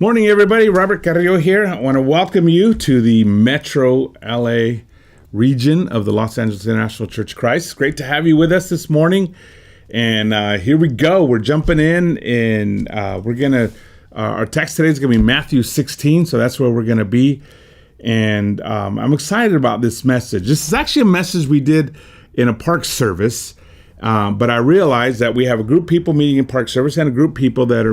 Morning, everybody. Robert Carrillo here. I want to welcome you to the Metro LA region of the Los Angeles International Church of Christ. Great to have you with us this morning. And here we go. We're jumping in, and our text today is going to be Matthew 16. So that's where we're going to be. And I'm excited about this message. This is actually a message we did in a park service. But I realized that we have a group of people meeting in park service and a group of people that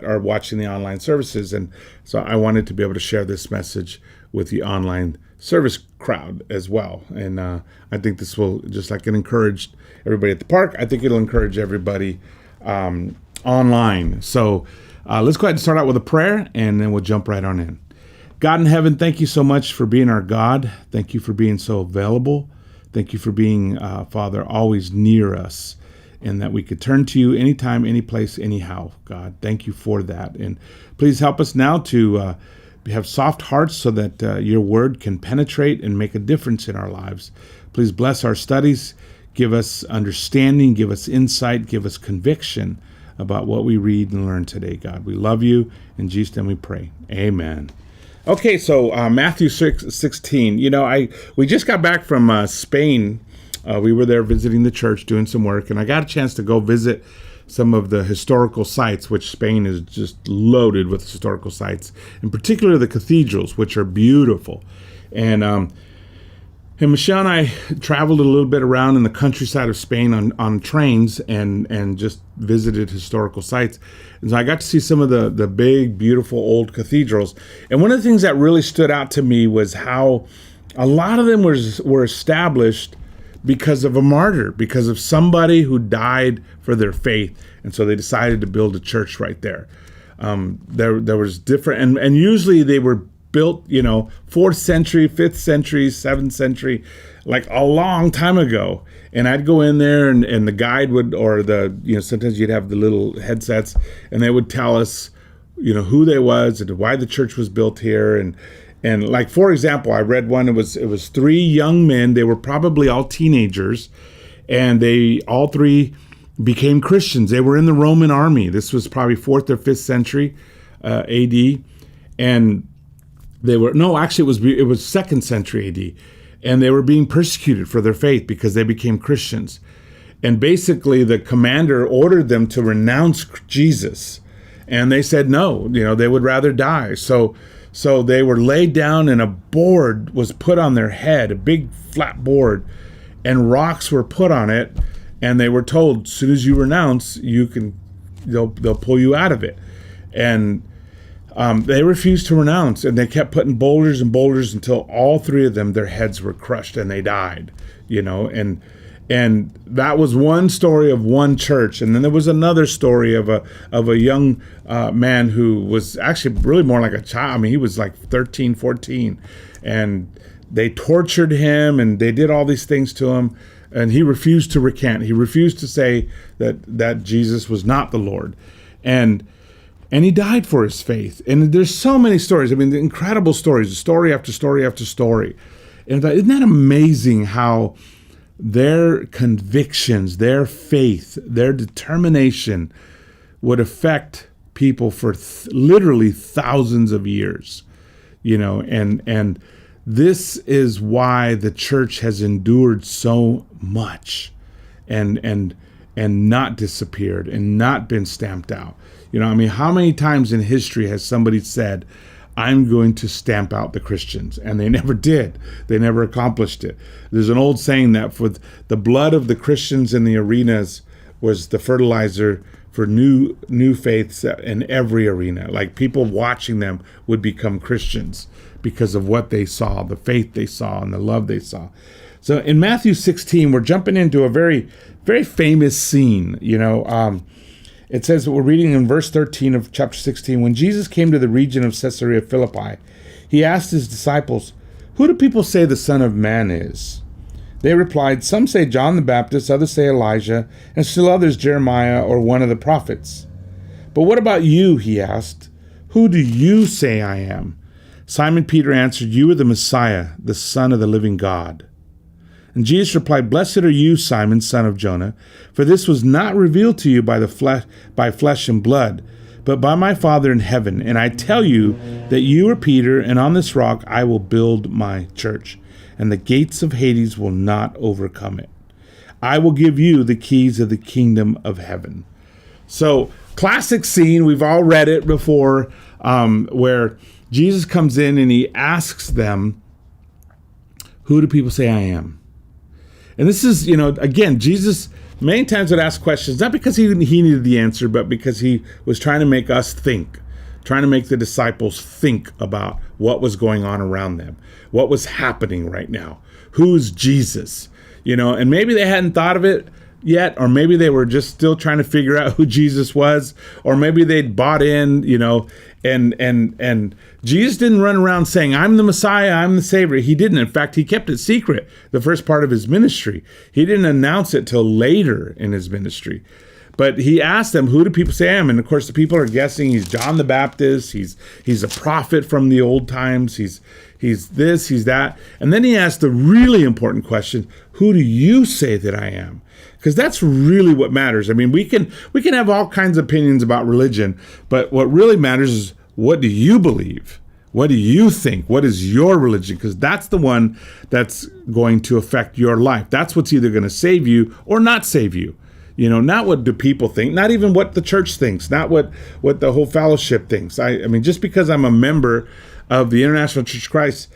are watching the online services. And so I wanted to be able to share this message with the online service crowd as well. And I think this will, just like it encouraged everybody at the park, I think it'll encourage everybody online. So let's go ahead and start out with a prayer, and then we'll jump right on in. God in heaven, thank you so much for being our God. Thank you for being so available. Thank you for being, Father, always near us, and that we could turn to you anytime, any place, anyhow. God, thank you for that. And please help us now to have soft hearts so that your word can penetrate and make a difference in our lives. Please bless our studies. Give us understanding, give us insight, give us conviction about what we read and learn today, God. We love you. In Jesus' name we pray. Amen. Okay, so Matthew 16. We just got back from Spain. We were there visiting the church, doing some work, and I got a chance to go visit some of the historical sites, which Spain is just loaded with historical sites, in particular the cathedrals, which are beautiful. And Michelle and I traveled a little bit around in the countryside of Spain on trains and just visited historical sites. And so I got to see some of the big, beautiful old cathedrals. And one of the things that really stood out to me was how a lot of them were established because of a martyr, because of somebody who died for their faith. And so they decided to build a church right there. There was different, and usually they were built, 4th century, 5th century, 7th century, like a long time ago. And I'd go in there and the guide would, or sometimes you'd have the little headsets and they would tell us, who they was and why the church was built here. And like, for example, I read one, it was 3 young men. They were probably all teenagers, and they all 3 became Christians. They were in the Roman army. This was probably 4th or 5th century AD. And it was 2nd century AD, and they were being persecuted for their faith because they became Christians. And basically the commander ordered them to renounce Jesus, and they said no, they would rather die. So they were laid down, and a board was put on their head, a big flat board, and rocks were put on it, and they were told, as soon as you renounce, they'll pull you out of it. And they refused to renounce, and they kept putting boulders and boulders until all 3 of them, their heads were crushed and they died, and that was one story of one church. And then there was another story of a young man who was actually really more like a child. I mean, he was like 13, 14, and they tortured him and they did all these things to him, and he refused to recant. He refused to say that Jesus was not the Lord. And he died for his faith. And there's so many stories. I mean, the incredible stories, story after story after story. And isn't that amazing how their convictions, their faith, their determination would affect people for literally thousands of years, and this is why the church has endured so much and not disappeared and not been stamped out. How many times in history has somebody said, I'm going to stamp out the Christians? And they never did. They never accomplished it. There's an old saying that for the blood of the Christians in the arenas was the fertilizer for new faiths in every arena. Like, people watching them would become Christians because of what they saw, the faith they saw, and the love they saw. So in Matthew 16, we're jumping into a very, very famous scene. It says, we're reading in verse 13 of chapter 16, when Jesus came to the region of Caesarea Philippi, he asked his disciples, who do people say the Son of Man is? They replied, some say John the Baptist, others say Elijah, and still others Jeremiah or one of the prophets. But what about you, he asked. Who do you say I am? Simon Peter answered, you are the Messiah, the Son of the living God. And Jesus replied, blessed are you, Simon, son of Jonah, for this was not revealed to you by flesh and blood, but by my Father in heaven. And I tell you that you are Peter, and on this rock I will build my church, and the gates of Hades will not overcome it. I will give you the keys of the kingdom of heaven. So, classic scene, we've all read it before, where Jesus comes in and he asks them, who do people say I am? And this is, again, Jesus many times would ask questions, not because he needed the answer, but because he was trying to make us think, trying to make the disciples think about what was going on around them, what was happening right now, who's Jesus, and maybe they hadn't thought of it yet, or maybe they were just still trying to figure out who Jesus was, or maybe they'd bought in, and Jesus didn't run around saying, I'm the Messiah, I'm the Savior. He didn't. In fact, he kept it secret the first part of his ministry. He didn't announce it till later in his ministry. But he asked them, who do people say I am? And of course, the people are guessing he's John the Baptist. He's a prophet from the old times. He's this, he's that. And then he asked the really important question, who do you say that I am? Because that's really what matters. I mean, we can have all kinds of opinions about religion, but what really matters is, what do you believe? What do you think? What is your religion? Because that's the one that's going to affect your life. That's what's either going to save you or not save you. Not what do people think, not even what the church thinks, not what the whole fellowship thinks. I mean, just because I'm a member of the International Church of Christ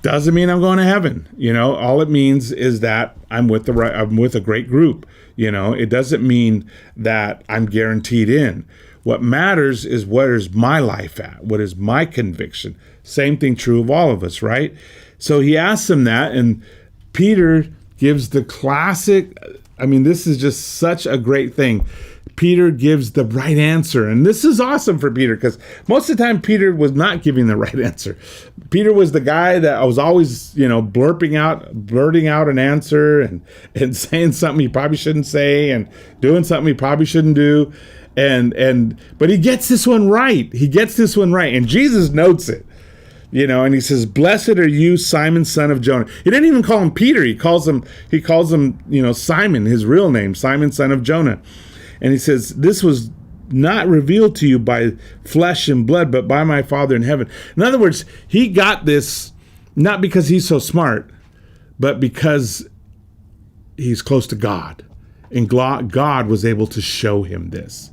doesn't mean I'm going to heaven. All it means is that I'm with a great group. It doesn't mean that I'm guaranteed in. What matters is, where is my life at? What is my conviction? Same thing true of all of us, right? So he asks them that, and Peter gives the classic, this is just such a great thing. Peter gives the right answer. And this is awesome for Peter, because most of the time Peter was not giving the right answer. Peter was the guy that was always, blurting out an answer and saying something he probably shouldn't say and doing something he probably shouldn't do. But he gets this one right. And Jesus notes it. And he says, blessed are you, Simon, son of Jonah. He didn't even call him Peter. He calls him, Simon, his real name, Simon, son of Jonah. And he says, this was not revealed to you by flesh and blood, but by my Father in heaven. In other words, he got this not because he's so smart, but because he's close to God. And God was able to show him this.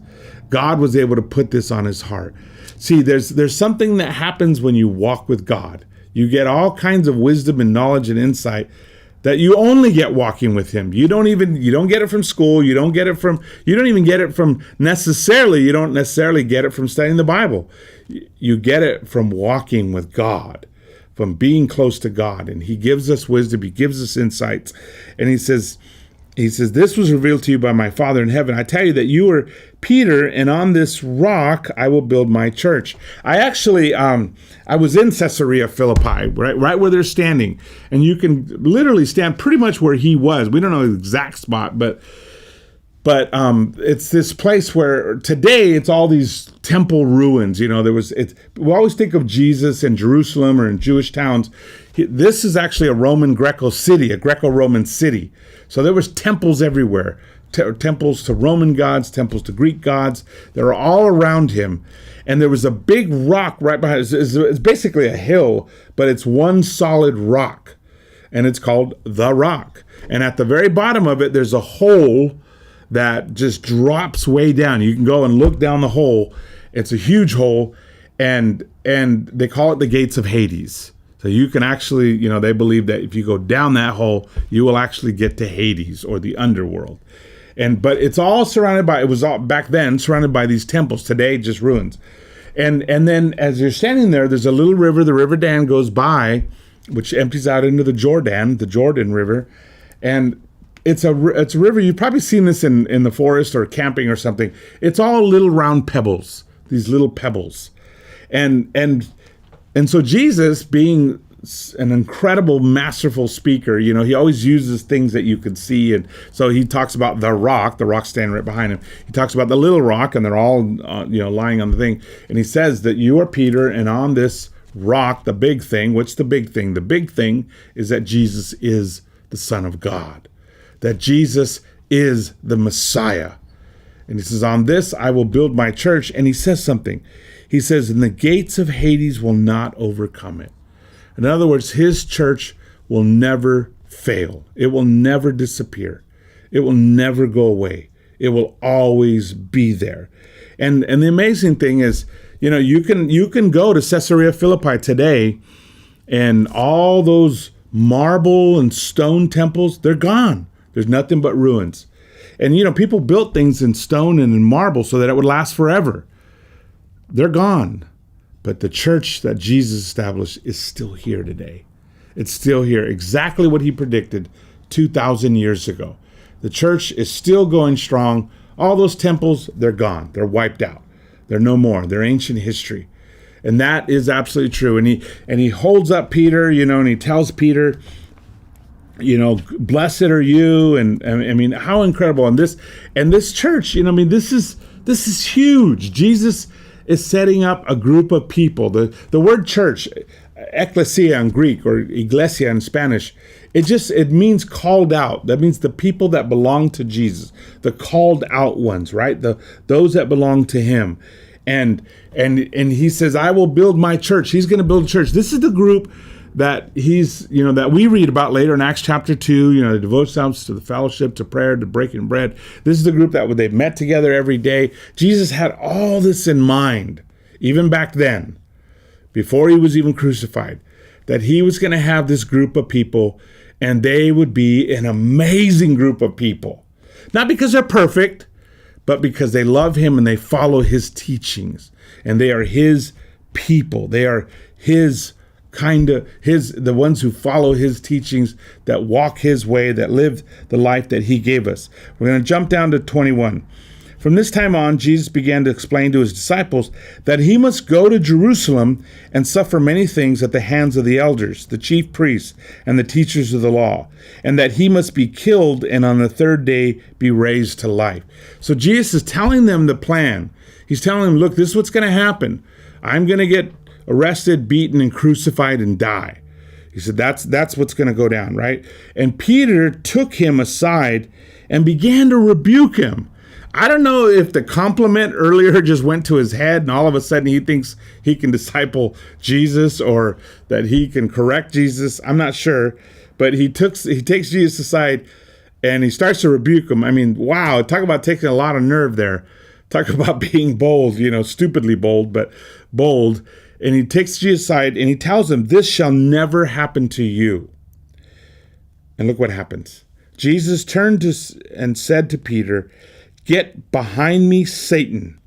God was able to put this on his heart. See, there's something that happens when you walk with God. You get all kinds of wisdom and knowledge and insight that you only get walking with him. You don't get it from school. You don't necessarily get it from studying the Bible. You get it from walking with God, from being close to God. And he gives us wisdom. He gives us insights. And he says, this was revealed to you by my Father in heaven. I tell you that you are Peter, and on this rock I will build my church. I actually, I was in Caesarea Philippi, right where they're standing. And you can literally stand pretty much where he was. We don't know the exact spot, but it's this place where today it's all these temple ruins. We always think of Jesus in Jerusalem or in Jewish towns. This is actually a Greco-Roman city. So there was temples everywhere, temples to Roman gods, temples to Greek gods. They were all around him. And there was a big rock right behind it. It's basically a hill, but it's one solid rock. And it's called the Rock. And at the very bottom of it, there's a hole that just drops way down. You can go and look down the hole. It's a huge hole, and they call it the gates of Hades. So you can actually, they believe that if you go down that hole, you will actually get to Hades, or the underworld. But it's all it was all back then surrounded by these temples. Today, just ruins. And then as you're standing there, there's a little river. The River Dan goes by, which empties out into the Jordan River. And it's a river. You've probably seen this in the forest or camping or something. It's all little round pebbles, these little pebbles. And so Jesus, being an incredible, masterful speaker, he always uses things that you could see. And so he talks about the rock standing right behind him. He talks about the little rock, and they're all, lying on the thing. And he says that you are Peter, and on this rock, the big thing. What's the big thing? The big thing is that Jesus is the Son of God, that Jesus is the Messiah. And he says, on this I will build my church. And he says something. He says, and the gates of Hades will not overcome it. In other words, his church will never fail. It will never disappear. It will never go away. It will always be there. And the amazing thing is, you can go to Caesarea Philippi today, and all those marble and stone temples, they're gone. There's nothing but ruins. And, people built things in stone and in marble so that it would last forever. They're gone. But the church that Jesus established is still here today. It's still here. Exactly what he predicted 2,000 years ago. The church is still going strong. All those temples, they're gone. They're wiped out. They're no more. They're ancient history. And that is absolutely true. And he holds up Peter, and he tells Peter, blessed are you. And I mean, how incredible. And this church, this is huge. Jesus is setting up a group of people. The word church, ecclesia in Greek or iglesia in Spanish, it means called out. That means the people that belong to Jesus, the called out ones, right? Those that belong to him. And he says, I will build my church. He's going to build a church. This is the group that that we read about later in Acts chapter 2, they devote themselves to the fellowship, to prayer, to breaking bread. This is the group that they met together every day. Jesus had all this in mind, even back then, before he was even crucified, that he was going to have this group of people, and they would be an amazing group of people. Not because they're perfect, but because they love him and they follow his teachings, and they are his people. They are the ones who follow his teachings, that walk his way, that live the life that he gave us. We're going to jump down to 21. From this time on, Jesus began to explain to his disciples that he must go to Jerusalem and suffer many things at the hands of the elders, the chief priests, and the teachers of the law, and that he must be killed and on the third day be raised to life. So Jesus is telling them the plan. He's telling them, look, this is what's going to happen. I'm going to get arrested, beaten, and crucified and die. He said, that's what's going to go down, right? And Peter took him aside and began to rebuke him. I don't know if the compliment earlier just went to his head and all of a sudden he thinks he can disciple Jesus, or that he can correct Jesus. I'm not sure. But he takes Jesus aside and he starts to rebuke him. I mean, wow, talk about taking a lot of nerve there. Talk about being bold, stupidly bold, but bold. And he takes Jesus aside and he tells him, this shall never happen to you. And look what happens. Jesus turned and said to Peter, get behind me, Satan.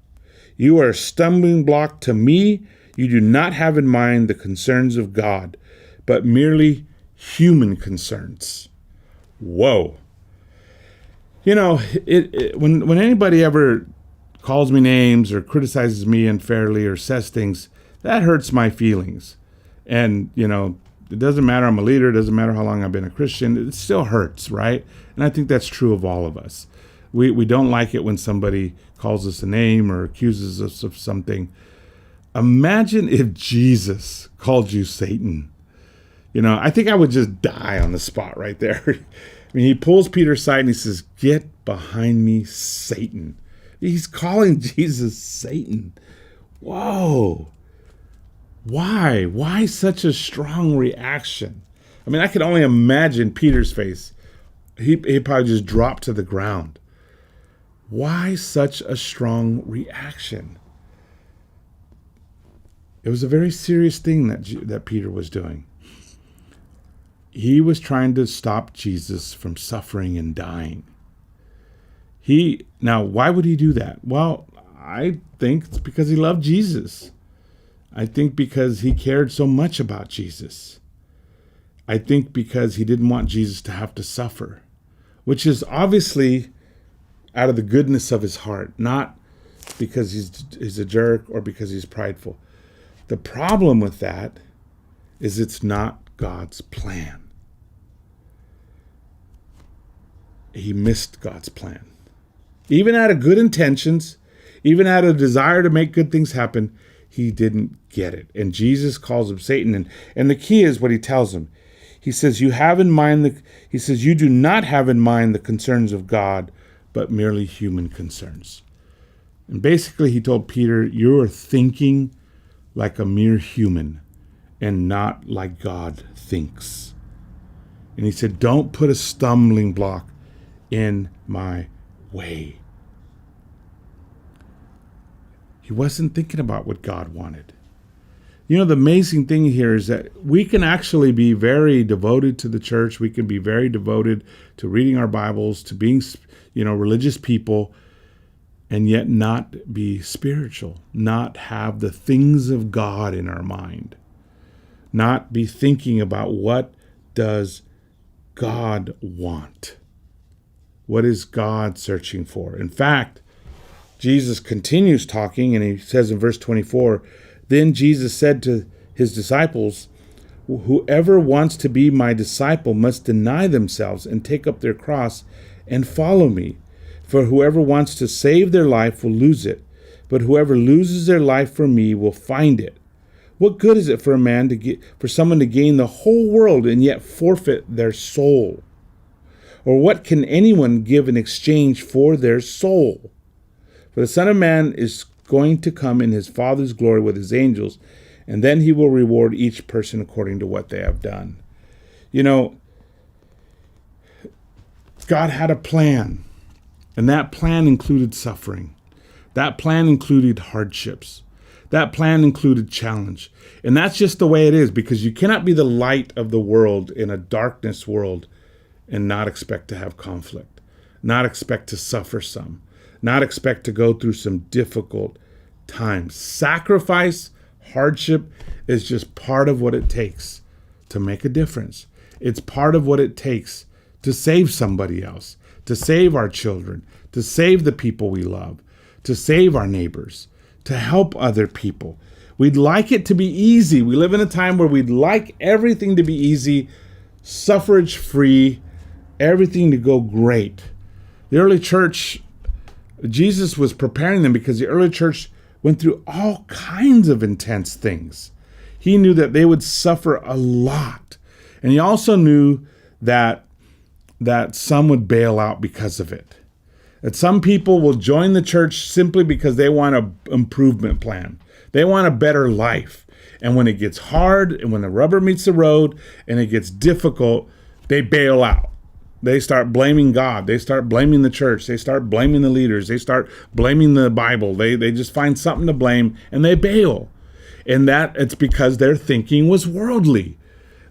You are a stumbling block to me. You do not have in mind the concerns of God, but merely human concerns. Whoa. When anybody ever calls me names or criticizes me unfairly or says things, that hurts my feelings. And, it doesn't matter I'm a leader, it doesn't matter how long I've been a Christian, it still hurts, right? And I think that's true of all of us. We don't like it when somebody calls us a name or accuses us of something. Imagine if Jesus called you Satan. I think I would just die on the spot right there. I mean, he pulls Peter aside and he says, get behind me, Satan. He's calling Jesus Satan. Whoa. Why? Why such a strong reaction? I mean, I can only imagine Peter's face. He probably just dropped to the ground. Why such a strong reaction? It was a very serious thing that Peter was doing. He was trying to stop Jesus from suffering and dying. Now, why would he do that? Well, I think it's because he loved Jesus. I think because he cared so much about Jesus. I think because he didn't want Jesus to have to suffer, which is obviously out of the goodness of his heart, not because he's a jerk or because he's prideful. The problem with that is it's not God's plan. He missed God's plan. Even out of good intentions, even out of desire to make good things happen, he didn't get it. And Jesus calls him Satan. And the key is what he tells him. He says, you do not have in mind the concerns of God, but merely human concerns. And basically he told Peter, you're thinking like a mere human and not like God thinks. And he said, don't put a stumbling block in my way. He wasn't thinking about what God wanted. You know, the amazing thing here is that we can actually be very devoted to the church. We can be very devoted to reading our Bibles, to being, religious people, and yet not be spiritual, not have the things of God in our mind, not be thinking about what does God want? What is God searching for? In fact, Jesus continues talking, and he says in verse 24, then Jesus said to his disciples, whoever wants to be my disciple must deny themselves and take up their cross and follow me. For whoever wants to save their life will lose it, but whoever loses their life for me will find it. What good is it for someone to gain the whole world and yet forfeit their soul? Or what can anyone give in exchange for their soul? For the Son of Man is going to come in his Father's glory with his angels, and then he will reward each person according to what they have done. You know, God had a plan, and that plan included suffering. That plan included hardships. That plan included challenge. And that's just the way it is, because you cannot be the light of the world in a darkness world and not expect to have conflict, not expect to suffer some, not expect to go through some difficult times. Sacrifice, hardship is just part of what it takes to make a difference. It's part of what it takes to save somebody else, to save our children, to save the people we love, to save our neighbors, to help other people. We'd like it to be easy. We live in a time where we'd like everything to be easy, suffrage free, everything to go great. The early church, Jesus was preparing them because the early church went through all kinds of intense things. He knew that they would suffer a lot. And he also knew that some would bail out because of it. That some people will join the church simply because they want an improvement plan. They want a better life. And when it gets hard and when the rubber meets the road and it gets difficult, they bail out. They start blaming God. They start blaming the church. They start blaming the leaders. They start blaming the Bible. They just find something to blame and they bail. And that it's because their thinking was worldly.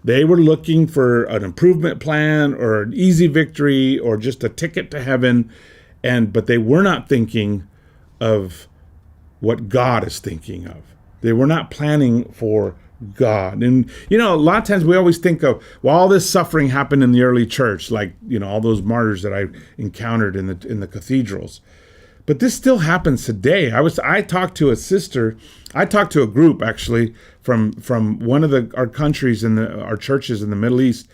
They were looking for an improvement plan or an easy victory or just a ticket to heaven. But they were not thinking of what God is thinking of. They were not planning for God. And, a lot of times we always think of, well, all this suffering happened in the early church, like, all those martyrs that I encountered in the cathedrals. But this still happens today. I talked to a group actually from one of our countries our churches in the Middle East.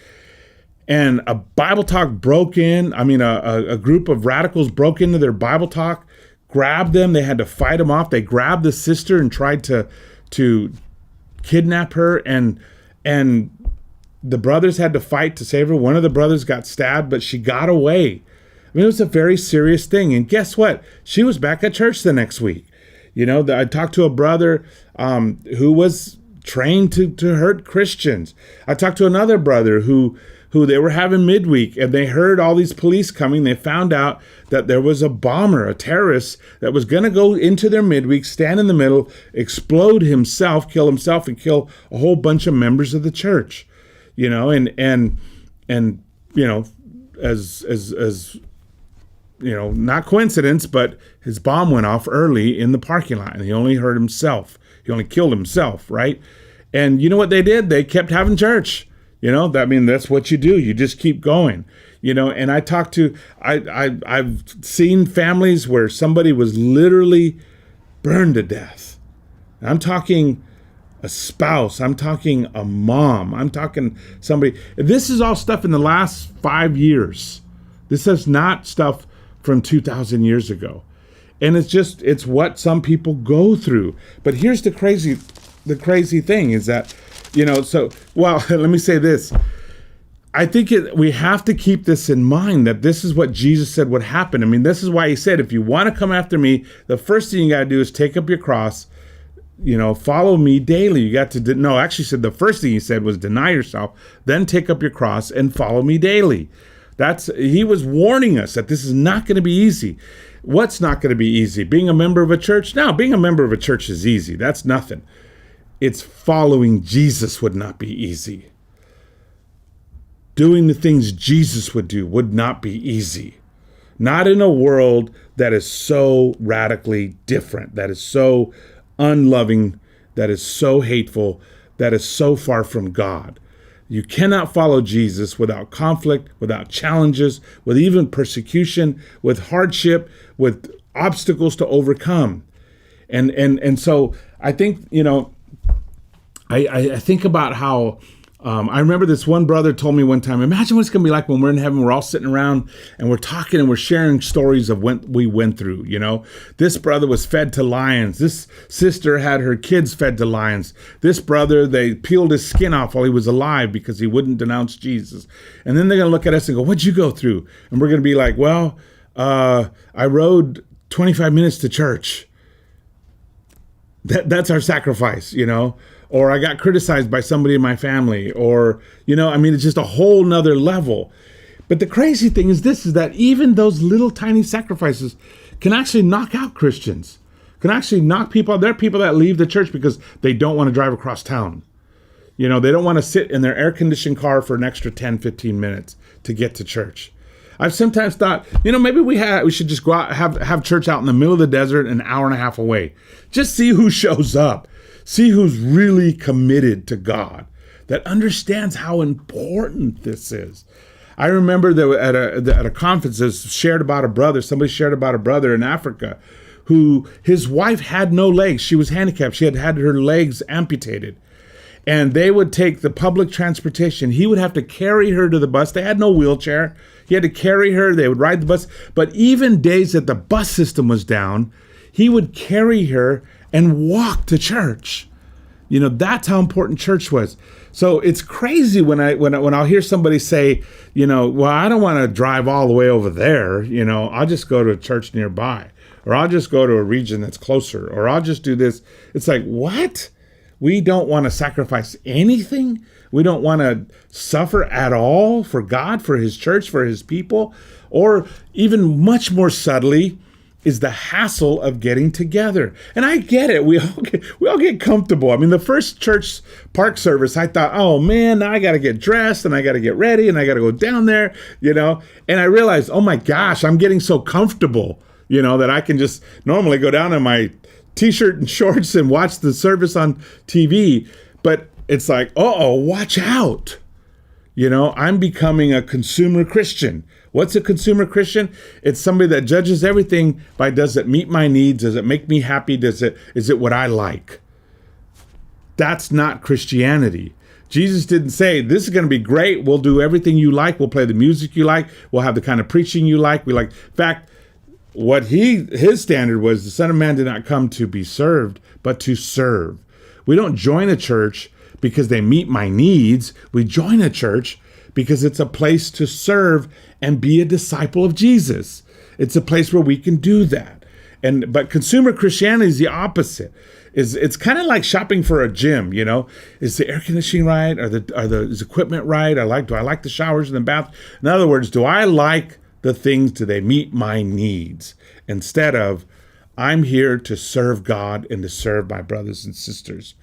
And a Bible talk broke in. A group of radicals broke into their Bible talk, grabbed them. They had to fight them off. They grabbed the sister and tried to kidnap her. And the brothers had to fight to save her. One of the brothers got stabbed, but she got away. It was a very serious thing. And guess what? She was back at church the next week. I talked to a brother who was trained to hurt Christians. I talked to another brother who they were having midweek and they heard all these police coming. They found out that there was a bomber, a terrorist that was going to go into their midweek, stand in the middle, explode himself, kill himself, and kill a whole bunch of members of the church. Not coincidence, but his bomb went off early in the parking lot and he only hurt himself. He only killed himself, right? And you know what they did? They kept having church. That's what you do. You just keep going, and I've seen families where somebody was literally burned to death. I'm talking a spouse. I'm talking a mom. I'm talking somebody. This is all stuff in the last 5 years. This is not stuff from 2,000 years ago. And it's what some people go through. But here's the crazy thing is that, let me say this. I think we have to keep this in mind, that this is what Jesus said would happen. I mean, this is why he said, if you want to come after me, the first thing you got to do is take up your cross, follow me daily. You got to, no, actually said the first thing he said was deny yourself, then take up your cross and follow me daily. He was warning us that this is not going to be easy. What's not going to be easy? Being a member of a church? No, being a member of a church is easy. That's nothing. It's following Jesus would not be easy. Doing the things Jesus would do would not be easy. Not in a world that is so radically different, that is so unloving, that is so hateful, that is so far from God. You cannot follow Jesus without conflict, without challenges, with even persecution, with hardship, with obstacles to overcome. And so I think, I think about how I remember this one brother told me one time, imagine what it's going to be like when we're in heaven, we're all sitting around and we're talking and we're sharing stories of what we went through. This brother was fed to lions. This sister had her kids fed to lions. This brother, they peeled his skin off while he was alive because he wouldn't denounce Jesus. And then they're going to look at us and go, what'd you go through? And we're going to be like, well, I rode 25 minutes to church. That's our sacrifice, or I got criticized by somebody in my family, or, it's just a whole nother level. But the crazy thing is this, is that even those little tiny sacrifices can actually knock out Christians, can actually knock people out. There are people that leave the church because they don't want to drive across town. They don't want to sit in their air-conditioned car for an extra 10, 15 minutes to get to church. I've sometimes thought, maybe we should just go out, have church out in the middle of the desert, an hour and a half away. Just see who shows up. See who's really committed to God, that understands how important this is. I remember that at a conference, somebody shared about a brother in Africa who his wife had no legs. She was handicapped. She had her legs amputated. And they would take the public transportation. He would have to carry her to the bus. They had no wheelchair. He had to carry her. They would ride the bus. But even days that the bus system was down, he would carry her and walk to church. That's how important church was. So it's crazy when I'll hear somebody say, well, I don't want to drive all the way over there. I'll just go to a church nearby, or I'll just go to a region that's closer, or I'll just do this. It's like, what? We don't want to sacrifice anything. We don't want to suffer at all for God, for his church, for his people, or even much more subtly is the hassle of getting together. And I get it. We all get comfortable. I mean, the first church park service, I thought, oh man, now I got to get dressed and I got to get ready and I got to go down there, and I realized, oh my gosh, I'm getting so comfortable, that I can just normally go down in my t-shirt and shorts and watch the service on TV. But it's like, watch out. I'm becoming a consumer Christian. What's a consumer Christian? It's somebody that judges everything by, does it meet my needs? Does it make me happy? Is it what I like? That's not Christianity. Jesus didn't say, this is going to be great. We'll do everything you like. We'll play the music you like. We'll have the kind of preaching you like. In fact, what his standard was, the Son of Man did not come to be served, but to serve. We don't join a church because they meet my needs. We join a church because it's a place to serve and be a disciple of Jesus. It's a place where we can do that. But consumer Christianity is the opposite. It's kind of like shopping for a gym, Is the air conditioning right? Is equipment right? Do I like the showers and the bath? In other words, do I like the things, do they meet my needs? Instead of, I'm here to serve God and to serve my brothers and sisters.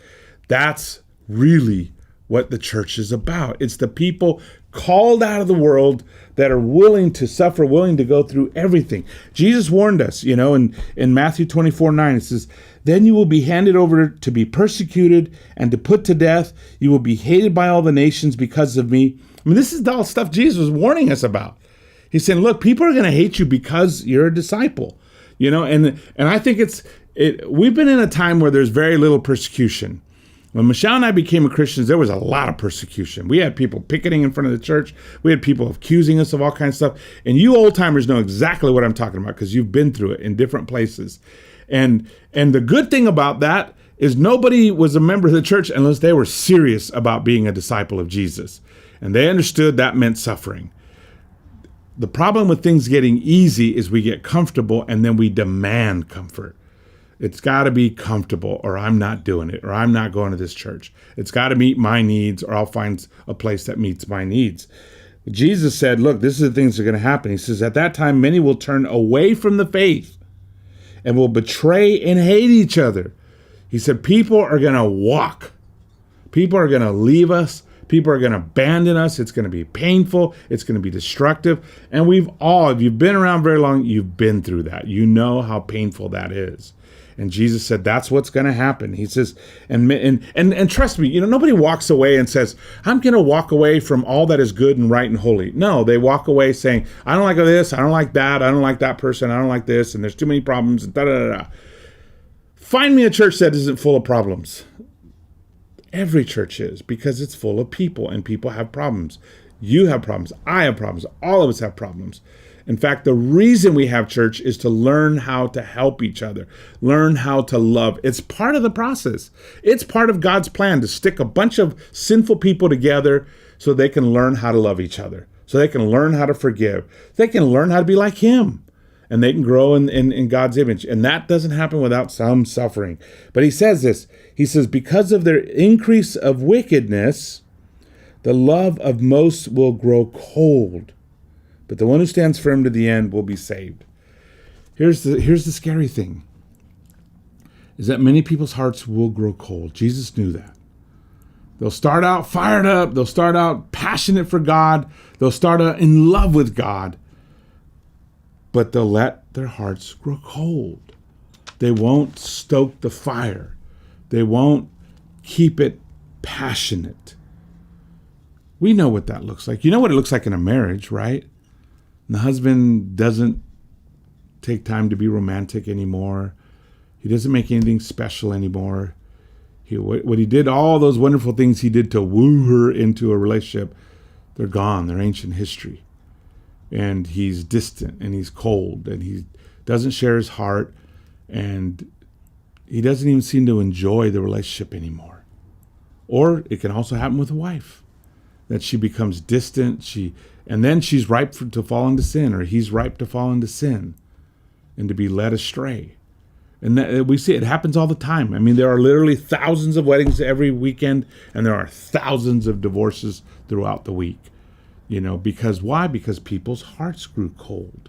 That's really what the church is about. It's the people called out of the world that are willing to suffer, willing to go through everything. Jesus warned us, in Matthew 24:9, it says, then you will be handed over to be persecuted and to put to death. You will be hated by all the nations because of me. I mean, this is all stuff Jesus was warning us about. He's saying, look, people are going to hate you because you're a disciple, and I think we've been in a time where there's very little persecution. When Michelle and I became Christians, there was a lot of persecution. We had people picketing in front of the church. We had people accusing us of all kinds of stuff. And you old timers know exactly what I'm talking about because you've been through it in different places. And the good thing about that is nobody was a member of the church unless they were serious about being a disciple of Jesus. And they understood that meant suffering. The problem with things getting easy is we get comfortable and then we demand comfort. It's got to be comfortable or I'm not doing it, or I'm not going to this church. It's got to meet my needs or I'll find a place that meets my needs. Jesus said, look, this is the things that are going to happen. He says, at that time, many will turn away from the faith and will betray and hate each other. He said, people are going to walk. People are going to leave us. People are going to abandon us. It's going to be painful. It's going to be destructive. And if you've been around very long, you've been through that. You know how painful that is. And Jesus said, that's what's going to happen. He says, and trust me, nobody walks away and says, I'm going to walk away from all that is good and right and holy. No, they walk away saying, I don't like this. I don't like that. I don't like that person. I don't like this. And there's too many problems. And da-da-da-da. Find me a church that isn't full of problems. Every church is, because it's full of people and people have problems. You have problems. I have problems. All of us have problems. In fact, the reason we have church is to learn how to help each other, learn how to love. It's part of the process. It's part of God's plan to stick a bunch of sinful people together so they can learn how to love each other, so they can learn how to forgive. They can learn how to be like Him, and they can grow in God's image. And that doesn't happen without some suffering. But He says this. He says, because of their increase of wickedness, the love of most will grow cold. But the one who stands firm to the end will be saved. Here's the scary thing, is that many people's hearts will grow cold. Jesus knew that. They'll start out fired up. They'll start out passionate for God. They'll start out in love with God. But they'll let their hearts grow cold. They won't stoke the fire. They won't keep it passionate. We know what that looks like. You know what it looks like in a marriage, right? And the husband doesn't take time to be romantic anymore. He doesn't make anything special anymore. What he did, all those wonderful things he did to woo her into a relationship, they're gone. They're ancient history. And he's distant and he's cold and he doesn't share his heart and he doesn't even seem to enjoy the relationship anymore. Or it can also happen with a wife, that she becomes distant, and then she's ripe to fall into sin, or he's ripe to fall into sin and to be led astray. And we see it happens all the time. I mean, there are literally thousands of weddings every weekend, and there are thousands of divorces throughout the week. Because why? Because people's hearts grew cold.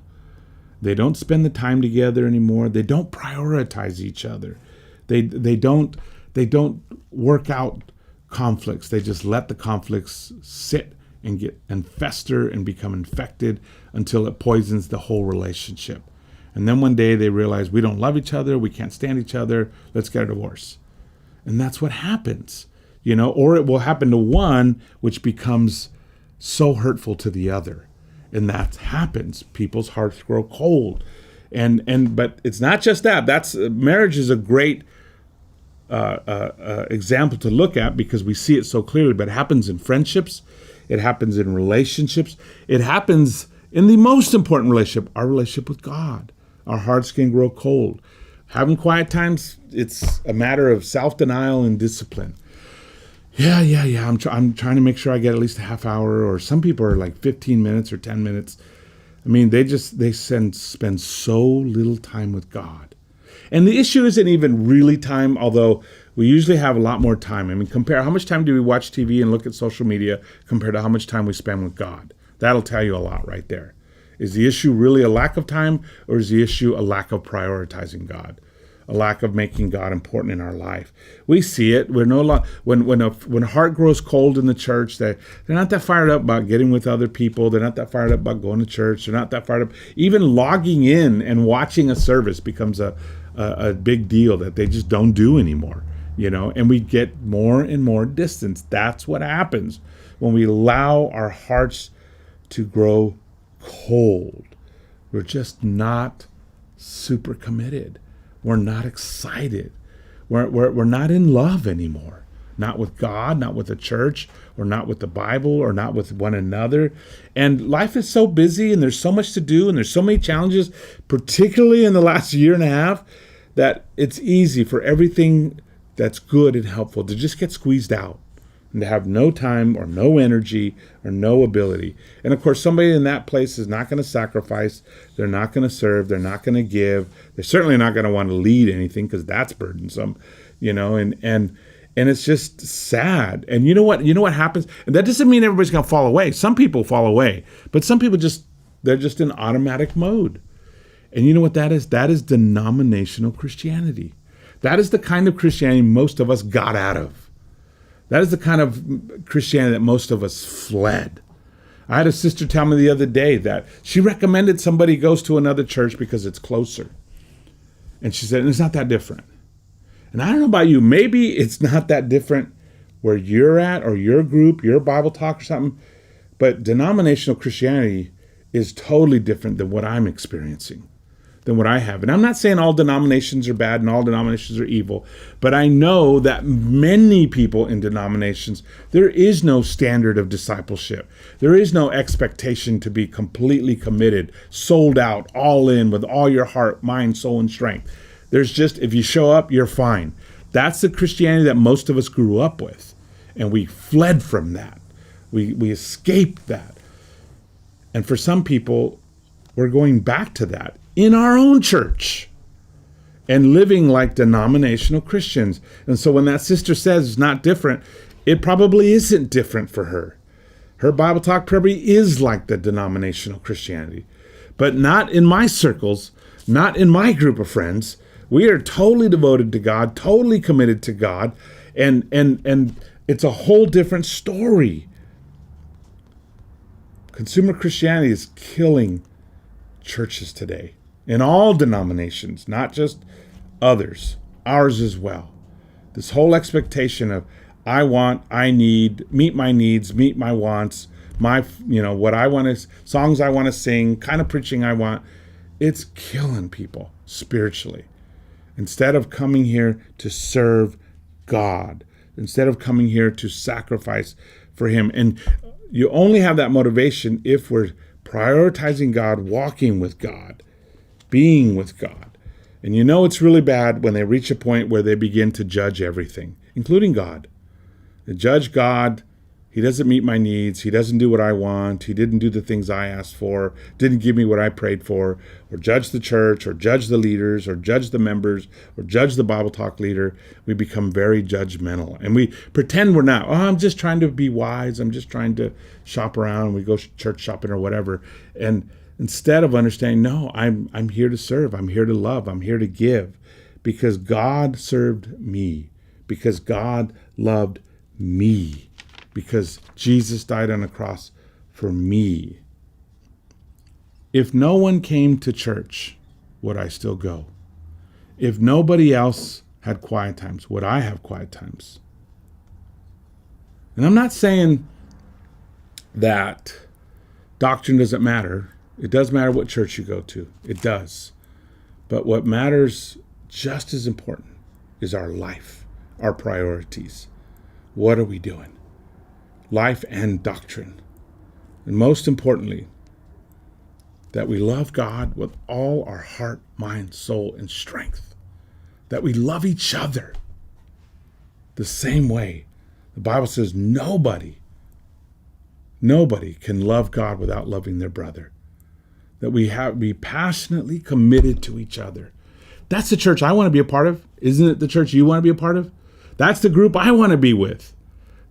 They don't spend the time together anymore. They don't prioritize each other. They don't work out conflicts. They just let the conflicts sit and fester and become infected until it poisons the whole relationship. And then one day they realize we don't love each other, we can't stand each other, let's get a divorce. And that's what happens, or it will happen to one which becomes so hurtful to the other. And that happens. People's hearts grow cold. But it's not just that. Marriage is a great example to look at because we see it so clearly, but it happens in friendships. It happens in relationships. It happens in the most important relationship, our relationship with God. Our hearts can grow cold. Having quiet times, it's a matter of self-denial and discipline. Yeah. I'm trying to make sure I get at least a half hour, or some people are like 15 minutes or 10 minutes. I mean, they spend so little time with God. And the issue isn't even really time, although we usually have a lot more time. I mean, compare how much time do we watch TV and look at social media compared to how much time we spend with God. That'll tell you a lot right there. Is the issue really a lack of time, or is the issue a lack of prioritizing God? A lack of making God important in our life. We see it. We're no longer when a heart grows cold in the church, they're not that fired up about getting with other people. They're not that fired up about going to church. They're not that fired up. Even logging in and watching a service becomes a big deal that they just don't do anymore. And we get more and more distance. That's what happens when we allow our hearts to grow cold. We're just not super committed. We're not excited. We're not in love anymore. Not with God, not with the church, or not with the Bible, or not with one another. And life is so busy, and there's so much to do, and there's so many challenges, particularly in the last year and a half, that it's easy for everything that's good and helpful to just get squeezed out. and to have no time or no energy or no ability. And of course, somebody in that place is not going to sacrifice. They're not going to serve. They're not going to give. They're certainly not going to want to lead anything because that's burdensome, and it's just sad. And you know what happens? And that doesn't mean everybody's going to fall away. Some people fall away, but some people they're just in automatic mode. And you know what that is? That is denominational Christianity. That is the kind of Christianity most of us got out of. That is the kind of Christianity that most of us fled. I had a sister tell me the other day that she recommended somebody goes to another church because it's closer. And she said, it's not that different. And I don't know about you, maybe it's not that different where you're at or your group, your Bible talk or something, but denominational Christianity is totally different than what I'm experiencing, than what I have. And I'm not saying all denominations are bad and all denominations are evil, but I know that many people in denominations, there is no standard of discipleship. There is no expectation to be completely committed, sold out, all in with all your heart, mind, soul, and strength. There's just, if you show up, you're fine. That's the Christianity that most of us grew up with. And we fled from that. We escaped that. And for some people, we're going back to that in our own church and living like denominational Christians. And so when that sister says it's not different, it probably isn't different for her. Her Bible talk probably is like the denominational Christianity, but not in my circles, not in my group of friends. We are totally devoted to God, totally committed to God, and it's a whole different story. Consumer Christianity is killing churches today in all denominations, not just others, ours as well. This whole expectation of I want, I need, meet my needs, meet my wants, what I want to, songs I want to sing, kind of preaching I want, it's killing people spiritually. Instead of coming here to serve God, instead of coming here to sacrifice for Him. And you only have that motivation if we're prioritizing God, walking with God, being with God. And it's really bad when they reach a point where they begin to judge everything, including God. They judge God. He doesn't meet my needs. He doesn't do what I want. He didn't do the things I asked for, didn't give me what I prayed for, or judge the church, or judge the leaders, or judge the members, or judge the Bible talk leader. We become very judgmental. And we pretend we're not. I'm just trying to be wise. I'm just trying to shop around. We go church shopping or whatever. And instead of understanding, no, I'm here to serve. I'm here to love. I'm here to give. Because God served me. Because God loved me. Because Jesus died on a cross for me. If no one came to church, would I still go? If nobody else had quiet times, would I have quiet times? And I'm not saying that doctrine doesn't matter. It does matter what church you go to. It does. But what matters just as important is our life, our priorities. What are we doing? Life and doctrine. And most importantly, that we love God with all our heart, mind, soul, and strength. That we love each other the same way. The Bible says nobody can love God without loving their brother. That we be passionately committed to each other. That's the church I want to be a part of. Isn't it the church you want to be a part of? That's the group I want to be with.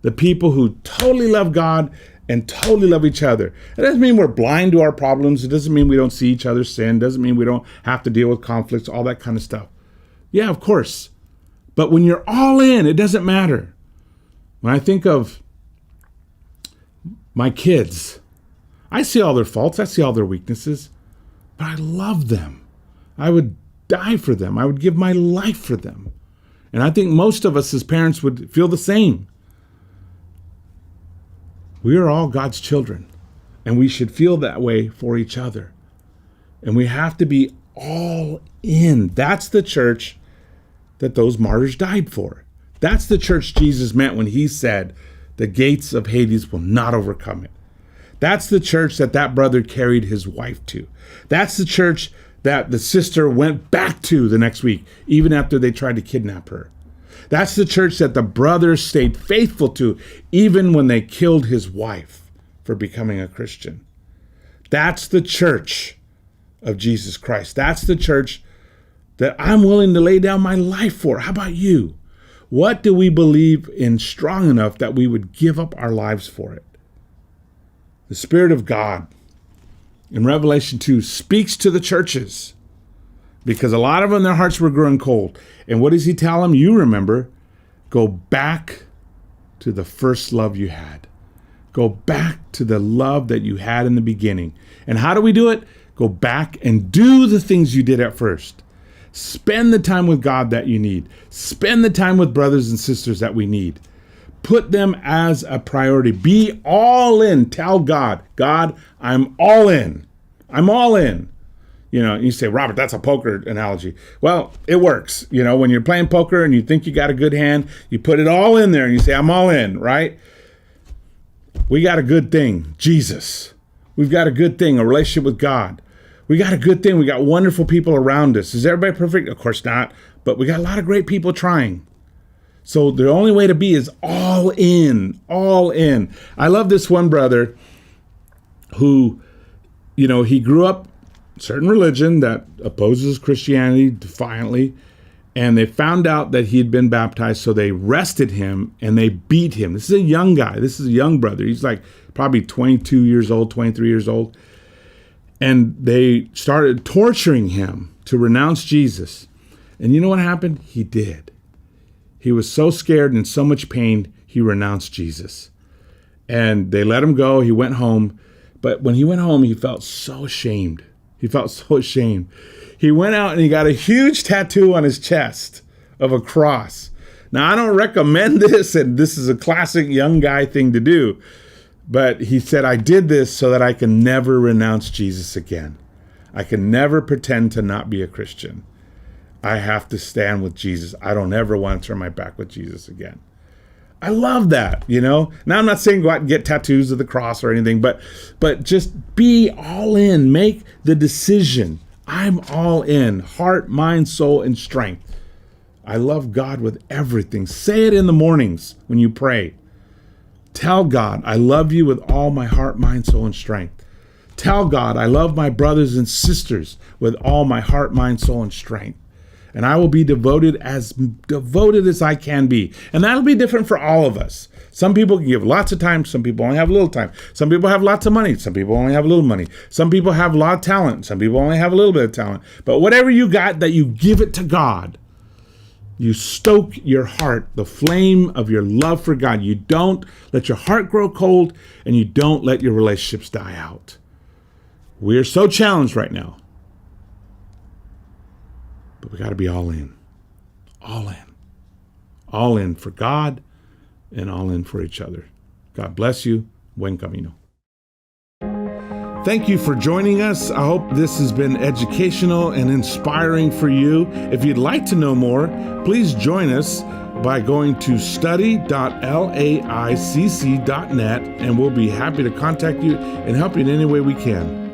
The people who totally love God and totally love each other. It doesn't mean we're blind to our problems. It doesn't mean we don't see each other's sin. It doesn't mean we don't have to deal with conflicts, all that kind of stuff. Yeah, of course. But when you're all in, it doesn't matter. When I think of my kids, I see all their faults. I see all their weaknesses. But I love them. I would die for them. I would give my life for them. And I think most of us as parents would feel the same. We are all God's children, and we should feel that way for each other. And we have to be all in. That's the church that those martyrs died for. That's the church Jesus meant when he said, the gates of Hades will not overcome it. That's the church that brother carried his wife to. That's the church that the sister went back to the next week, even after they tried to kidnap her. That's the church that the brothers stayed faithful to, even when they killed his wife for becoming a Christian. That's the church of Jesus Christ. That's the church that I'm willing to lay down my life for. How about you? What do we believe in strong enough that we would give up our lives for it? The Spirit of God in Revelation 2 speaks to the churches because a lot of them, their hearts were growing cold. And what does he tell them? You remember, go back to the first love you had. Go back to the love that you had in the beginning. And how do we do it? Go back and do the things you did at first. Spend the time with God that you need. Spend the time with brothers and sisters that we need. Put them as a priority. Be all in. Tell God, God, I'm all in. I'm all in. You know, you say, Robert, that's a poker analogy. Well, it works. You know, when you're playing poker and you think you got a good hand, you put it all in there and you say, I'm all in, right? We got a good thing, Jesus. We've got a good thing, a relationship with God. We got a good thing. We got wonderful people around us. Is everybody perfect? Of course not. But we got a lot of great people trying. So the only way to be is all in, all in. I love this one brother who, you know, he grew up a certain religion that opposes Christianity defiantly. And they found out that he had been baptized. So they arrested him and they beat him. This is a young guy. This is a young brother. He's like probably 22 years old, 23 years old. And they started torturing him to renounce Jesus. And you know what happened? He did. He was so scared and in so much pain, he renounced Jesus. And they let him go. He went home. But when he went home, he felt so ashamed. He felt so ashamed. He went out and he got a huge tattoo on his chest of a cross. Now, I don't recommend this, and this is a classic young guy thing to do. But he said, I did this so that I can never renounce Jesus again. I can never pretend to not be a Christian. I have to stand with Jesus. I don't ever want to turn my back with Jesus again. I love that, you know. Now, I'm not saying go out and get tattoos of the cross or anything, but just be all in. Make the decision. I'm all in. Heart, mind, soul, and strength. I love God with everything. Say it in the mornings when you pray. Tell God, I love you with all my heart, mind, soul, and strength. Tell God, I love my brothers and sisters with all my heart, mind, soul, and strength. And I will be devoted as I can be. And that'll be different for all of us. Some people can give lots of time. Some people only have a little time. Some people have lots of money. Some people only have a little money. Some people have a lot of talent. Some people only have a little bit of talent. But whatever you got, that you give it to God. You stoke your heart, the flame of your love for God. You don't let your heart grow cold, and you don't let your relationships die out. We're so challenged right now. But we got to be all in. All in. All in for God and all in for each other. God bless you. Buen camino. Thank you for joining us. I hope this has been educational and inspiring for you. If you'd like to know more, please join us by going to study.laicc.net, and we'll be happy to contact you and help you in any way we can.